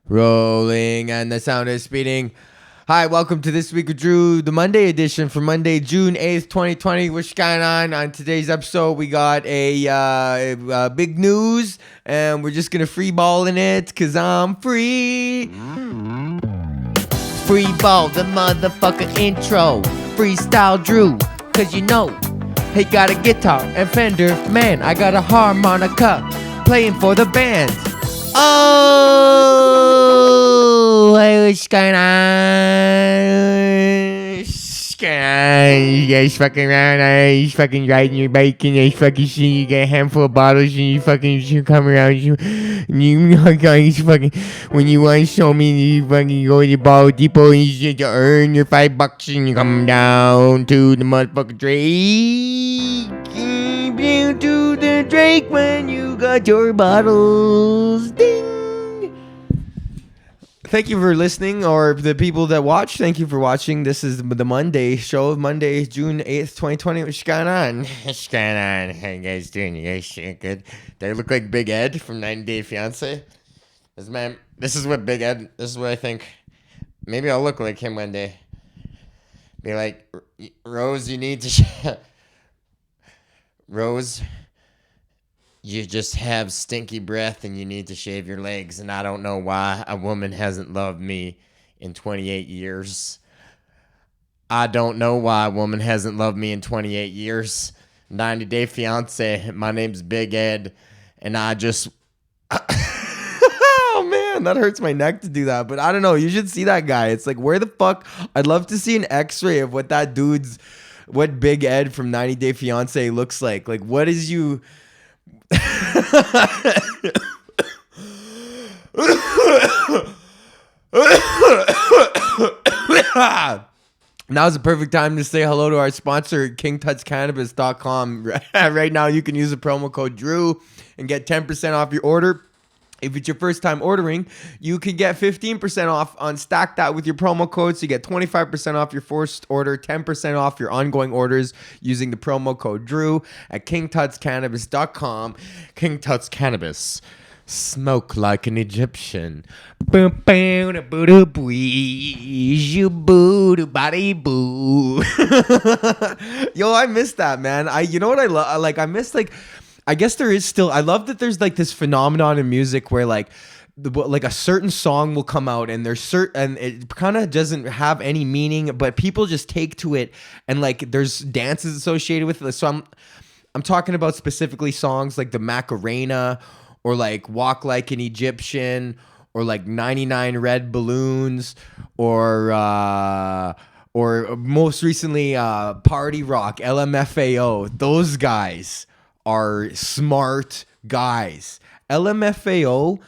Rolling and the sound is speeding. Hi, welcome to This Week with Drew, the Monday edition for Monday, June 8th, 2020. What's going on? On today's episode, we got a big news, and we're just going to free ball in it because I'm free. Free ball, the motherfucker intro. Freestyle Drew, because you know, he got a guitar and Fender. Man, I got a harmonica playing for the band. Oh, hey, what's going on? What's going on? You guys fucking around, you fucking riding your bike and you fucking see you get a handful of bottles and you fucking come around you guys fucking, when you want to show me, you fucking go to the Bottle Depot and you just earn your $5 and you come down to the motherfucking Drake. Down to the Drake when you got your bottles. Ding. Thank you for listening, or the people that watch, thank you for watching. This is the Monday show of Monday, June 8th, 2020. What's going on? What's going on? How you guys doing? You guys doing good? Do I look like Big Ed from 90 Day Fiancé? This is what Big Ed, this is what I think. Maybe I'll look like him one day. Be like, Rose, you need to... Rose, you just have stinky breath and you need to shave your legs, and I don't know why a woman hasn't loved me in 28 years. I don't know why a woman hasn't loved me in 28 years. 90 Day Fiance, my name's Big Ed, and I just... Oh man, that hurts my neck to do that, but I don't know, you should see that guy. It's like, where the fuck... I'd love to see an x-ray of what that dude's... What Big Ed from 90 Day Fiance looks like. Like, what is you... Now's the perfect time to say hello to our sponsor, kingtutscannabis.com. Right now, you can use the promo code DREW and get 10% off your order. If it's your first time ordering, you can get 15% off on Stack That with your promo code. So you get 25% off your first order, 10% off your ongoing orders using the promo code DREW at kingtutscannabis.com. King Tuts Cannabis. Smoke like an Egyptian. Yo, I miss that, man. You know what I love? Like, I miss, like... I guess there is still, I love that there's like this phenomenon in music where like a certain song will come out and and it kind of doesn't have any meaning, but people just take to it, and like there's dances associated with it. So I'm talking about specifically songs like the Macarena, or like Walk Like an Egyptian, or like 99 Red Balloons, or most recently Party Rock, LMFAO. Those guys are smart guys. LMFAO,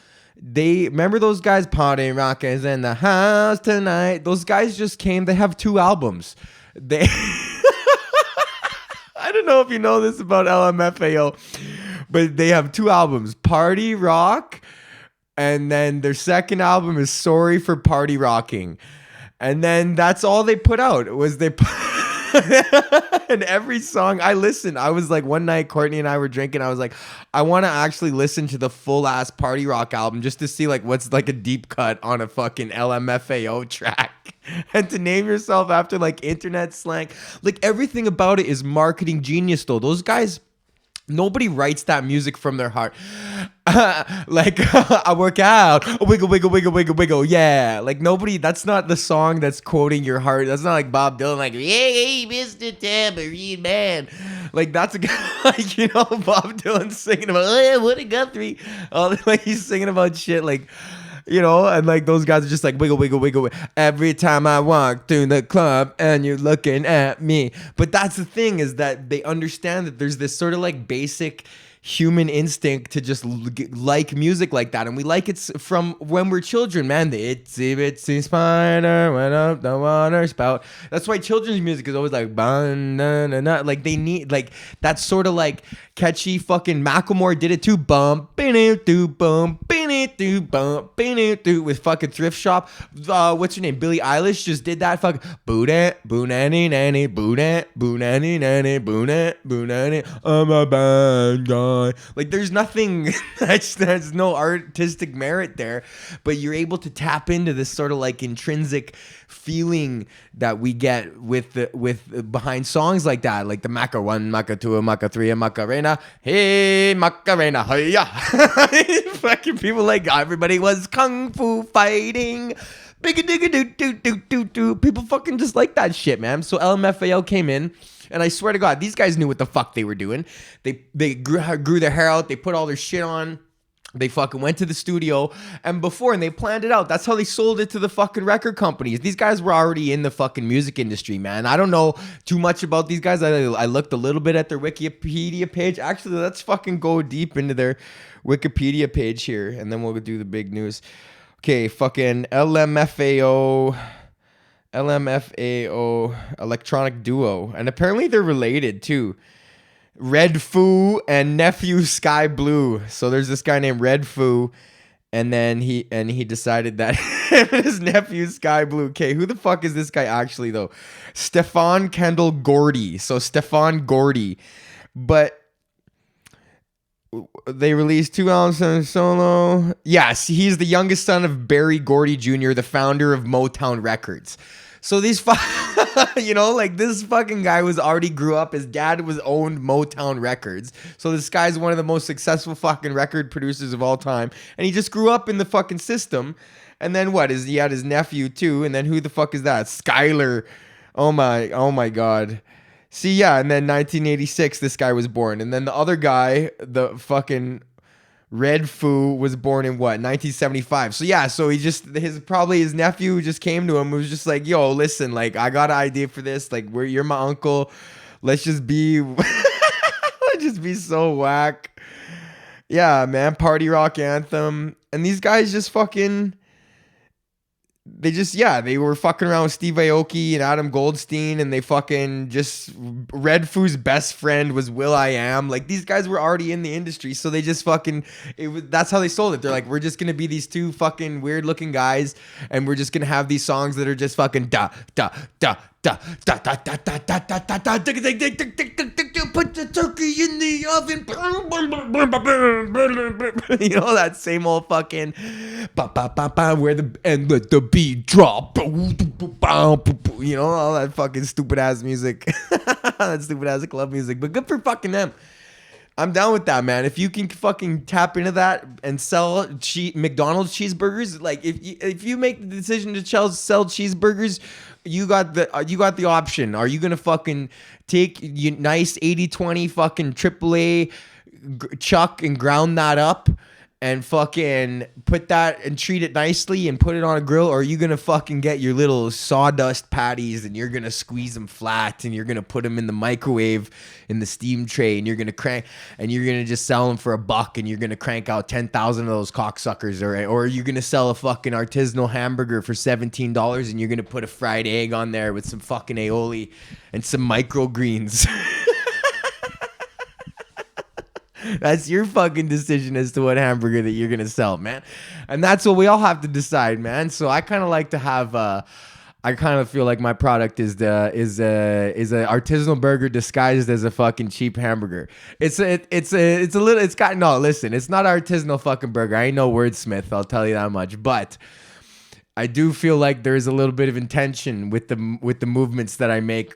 they remember those guys? Party Rock is in the house tonight. Those guys just came. They have 2 albums. They I don't know if you know this about LMFAO, but they have 2 albums, Party Rock, and then their second album is Sorry for Party Rocking. And then that's all they put out, was they and every song I listened, I was like, one night Courtney and I were drinking, I was like, I want to actually listen to the full ass Party Rock album just to see like what's like a deep cut on a fucking LMFAO track. And to name yourself after like internet slang, like everything about it is marketing genius though. Those guys, nobody writes that music from their heart. Like, I work out, wiggle, wiggle, wiggle, wiggle, wiggle, yeah. Like, nobody, that's not the song that's quoting your heart. That's not like Bob Dylan, like, hey, Mr. Tambourine Man. Like, that's a guy, like, you know, Bob Dylan singing about, oh, what a Guthrie. Like, he's singing about shit, like, you know, and like those guys are just like wiggle, wiggle, wiggle, wiggle. Every time I walk through the club and you're looking at me. But that's the thing, is that they understand that there's this sort of like basic human instinct to just like music like that, and we like it from when we're children, man. The itsy bitsy spider went up the water spout. That's why children's music is always like like they need like that sort of like catchy. Fucking Macklemore did it too. Bump with fucking Thrift Shop. What's your name? Billie Eilish just did that. Fuck boo nanny nanny boo nanny nanny boo nanny. I'm a bad guy. on. Like there's nothing there's no artistic merit there, but you're able to tap into this sort of like intrinsic feeling that we get with behind songs like that, like the Maca 1, Maca 2, Maca 3, Macarena. Hey, Macarena, hiya. Fucking people like everybody was kung fu fighting. People fucking just like that shit, man. So LMFAO came in, and I swear to God, these guys knew what the fuck they were doing. They grew their hair out. They put all their shit on. They fucking went to the studio and they planned it out. That's how they sold it to the fucking record companies. These guys were already in the fucking music industry, man. I don't know too much about these guys. I looked a little bit at their Wikipedia page. Actually, let's fucking go deep into their Wikipedia page here, and then we'll do the big news. Okay, fucking LMFAO, electronic duo. And apparently they're related too. Red Foo and nephew Sky Blue. So there's this guy named Red Foo, and then he decided that his nephew Sky Blue. Okay, who the fuck is this guy actually though? Stefan Kendall Gordy. So Stefan Gordy. But they released 2 albums solo. Yes, he's the youngest son of Barry Gordy Jr., the founder of Motown Records. So these like this fucking guy already grew up. His dad owned Motown Records. So this guy's one of the most successful fucking record producers of all time. And he just grew up in the fucking system. And then he had his nephew too. And then who the fuck is that? Skylar. Oh my God. See, yeah, and then 1986, this guy was born. And then the other guy, the fucking Red Foo, was born in 1975. So yeah, so his nephew just came to him, was just like, yo, listen, like, I got an idea for this. Like, you're my uncle. Let's just be, let's just be so whack. Yeah, man, party rock anthem. And these guys just fucking... They were fucking around with Steve Aoki and Adam Goldstein, and they fucking just... Red Foo's best friend was will.i.am. Like, these guys were already in the industry, so they just fucking... that's how they sold it. They're like, we're just gonna be these two fucking weird-looking guys, and we're just gonna have these songs that are just fucking da da da da da da da da da da da da. Put the turkey in the oven. You know that same old fucking where and let the beat drop. You know, all that fucking stupid ass music. That stupid ass club music. But good for fucking them. I'm down with that, man. If you can fucking tap into that and sell McDonald's cheeseburgers, like if you make the decision to sell cheeseburgers, you got the option. Are you gonna fucking take nice 80-20 fucking AAA chuck and ground that up and fucking put that and treat it nicely and put it on a grill? Or are you gonna fucking get your little sawdust patties and you're gonna squeeze them flat and you're gonna put them in the microwave in the steam tray and you're gonna just sell them for $1 and you're gonna crank out 10,000 of those cocksuckers? Or are you gonna sell a fucking artisanal hamburger for $17 and you're gonna put a fried egg on there with some fucking aioli and some microgreens? That's your fucking decision as to what hamburger that you're gonna sell, man. And that's what we all have to decide, man. So I kind of like to have I kind of feel like my product is a artisanal burger disguised as a fucking cheap hamburger. It's not artisanal fucking burger. I ain't no wordsmith, I'll tell you that much. But I do feel like there is a little bit of intention with the movements that I make.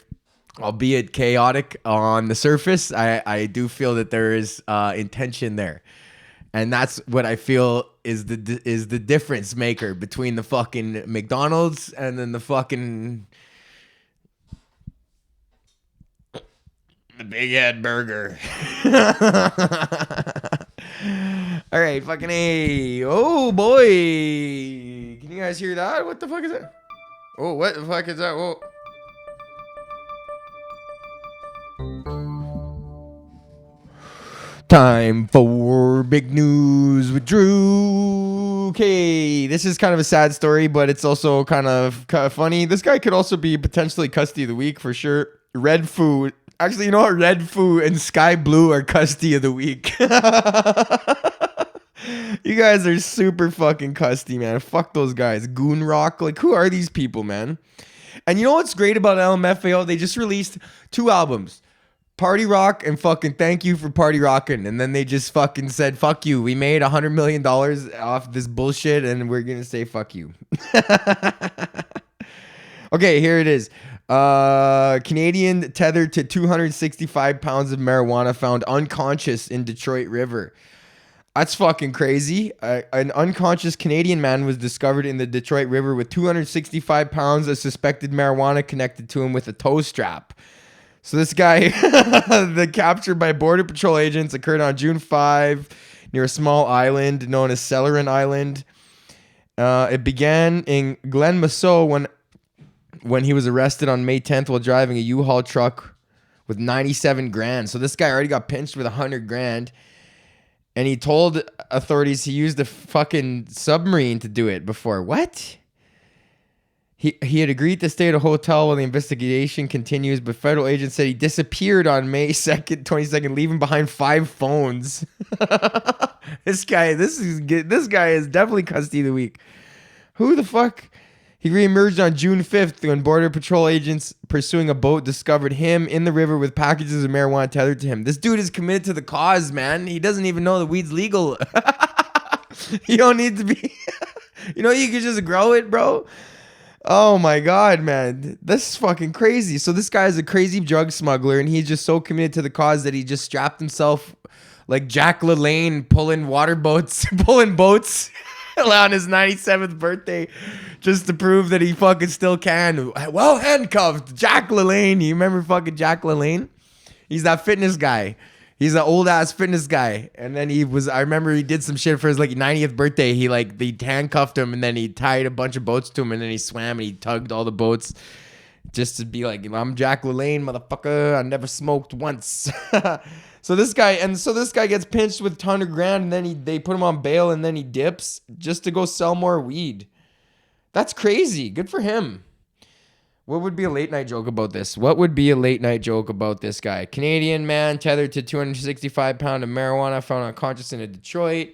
Albeit chaotic on the surface, I do feel that there is intention there, and that's what I feel is the difference maker between the fucking McDonald's and then the fucking Big Head Burger. All right, fucking A. Oh boy, can you guys hear that? What the fuck is that? Oh, what the fuck is that? Whoa. Time for big news with Drew. Okay, this is kind of a sad story, but it's also kind of funny. This guy could also be potentially Custody of the Week for sure. Red Foo. Actually, you know what? Red Foo and Sky Blue are Custody of the Week. You guys are super fucking custody, man. Fuck those guys. Goon Rock. Like, who are these people, man? And you know what's great about LMFAO? They just released 2 albums. party rock and fucking thank you for party rocking. And then they just fucking said, fuck you. We made $100 million off this bullshit and we're going to say fuck you. Okay, here it is. Canadian tethered to 265 pounds of marijuana found unconscious in Detroit River. That's fucking crazy. An unconscious Canadian man was discovered in the Detroit River with 265 pounds of suspected marijuana connected to him with a tow strap. So this guy, the capture by Border Patrol agents occurred on June 5 near a small island known as Celerin Island. It began in Glen Masso when he was arrested on May 10th while driving a U-Haul truck with 97 grand. So this guy already got pinched with 100 grand. And he told authorities he used a fucking submarine to do it before. What? He had agreed to stay at a hotel while the investigation continues, but federal agents said he disappeared on May 2nd, 22nd, leaving behind 5 phones. This guy is definitely custody of the week. Who the fuck? He reemerged on June 5th when Border Patrol agents pursuing a boat discovered him in the river with packages of marijuana tethered to him. This dude is committed to the cause, man. He doesn't even know the weed's legal. You don't need to be... You know, you can just grow it, bro. Oh my God, man. This is fucking crazy. So this guy is a crazy drug smuggler and he's just so committed to the cause that he just strapped himself like Jack LaLanne pulling boats on his 97th birthday just to prove that he fucking still can. Well handcuffed, Jack LaLanne. You remember fucking Jack LaLanne? He's that fitness guy. He's an old ass fitness guy. And then I remember he did some shit for his like 90th birthday. They handcuffed him and then he tied a bunch of boats to him and then he swam and he tugged all the boats just to be like, I'm Jack LaLanne, motherfucker. I never smoked once. So this guy gets pinched with $100 grand and then they put him on bail and then he dips just to go sell more weed. That's crazy. Good for him. What would be a late night joke about this? What would be a late night joke about this guy? Canadian man tethered to 265 pounds of marijuana found unconscious in Detroit.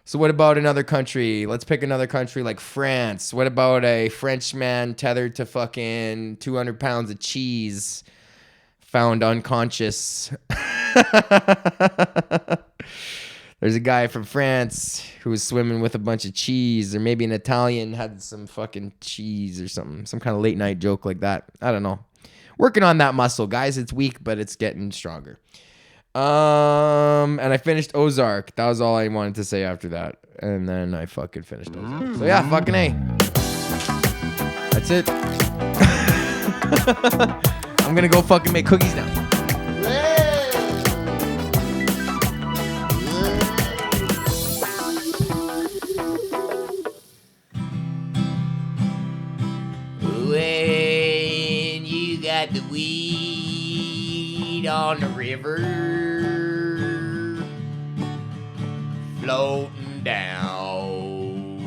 So what about another country? Let's pick another country like France. What about a French man tethered to fucking 200 pounds of cheese found unconscious? There's a guy from France who was swimming with a bunch of cheese, or maybe an Italian had some fucking cheese or something, some kind of late night joke like that. I don't know. Working on that muscle, guys. It's weak, but it's getting stronger. And I finished Ozark. That was all I wanted to say after that. And then I fucking finished Ozark. So yeah, fucking A. That's it. I'm gonna go fucking make cookies now. When you got the weed on the river floating down,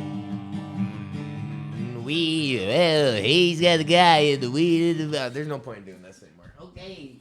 he's got the guy in the weed. There's no point in doing this anymore. Okay.